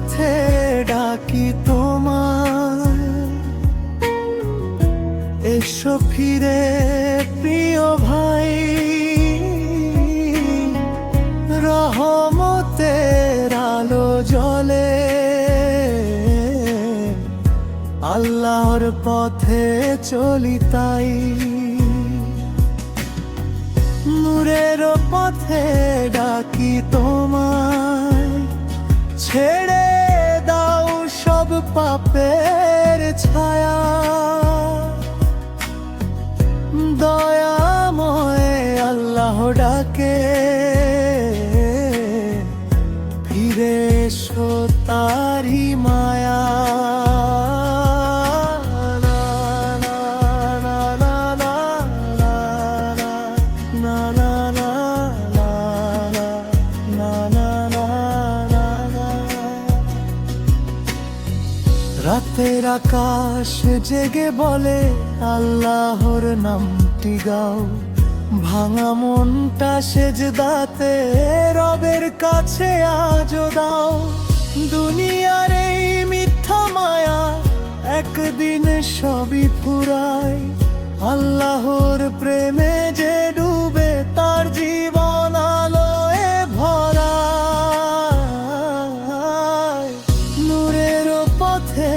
পথে ডাকি তোমায়, এসো ফিরে প্রিয় ভাই। রহমতের আলো জ্বলে, আল্লাহর পথে চলি তাই। নূরের পথে ডাকি তোমায়, ছেড়ে দাও সব পাপের ছায়া। দয়াময় আল্লাহ ডাকে, ফিরে এসো তারি মায়া। রাতের আকাশ জেগে বলে আল্লাহর নামটি গাও। ভাঙা মনটা সেজদাতে রবের কাছে আজো দাও। দুনিয়ার এই মিথ্যা মায়া একদিন সবই ফুরায়। আল্লাহর প্রেমে যে ডুবে তার জীবন আলোয় ভরা। নূরের পথে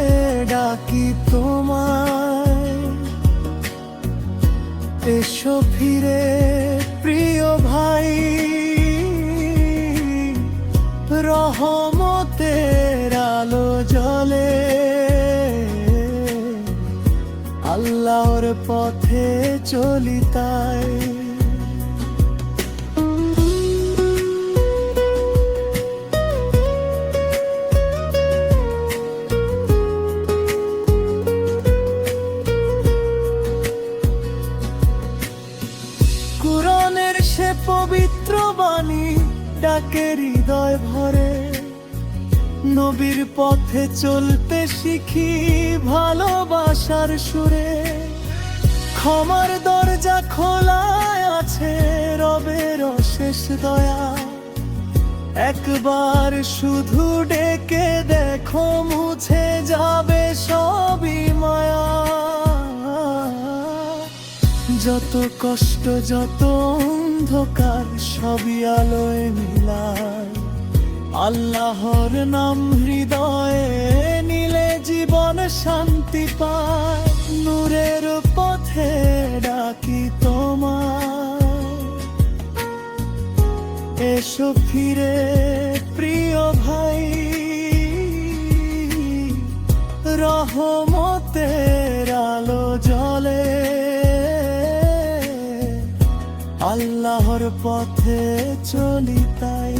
ডাকি তোমায়, এসো ফিরে প্রিয় ভাই। রহমতের আলো জ্বলে, আল্লাহর পথে চলি তাই। কুরআনের সে পবিত্র বাণী ডাকে হৃদয় ভরে। নবীর পথে চলতে শিখি ভালোবাসার সুরে। ক্ষমার দরজা খোলা আছে রবের অশেষ দয়া। একবার শুধু ডেকে দেখো মুছে যাবে সবই মায়া। যত কষ্ট যত অন্ধকার সবই আলোয় মিলায়। আল্লাহর নাম হৃদয়ে নিলে জীবন শান্তি পায়। নূরের পথে ডাকি তোমায়, এসো ফিরে প্রিয় ভাই। রহমতের আলো জ্বলে, আল্লাহর পথে চলি তাই।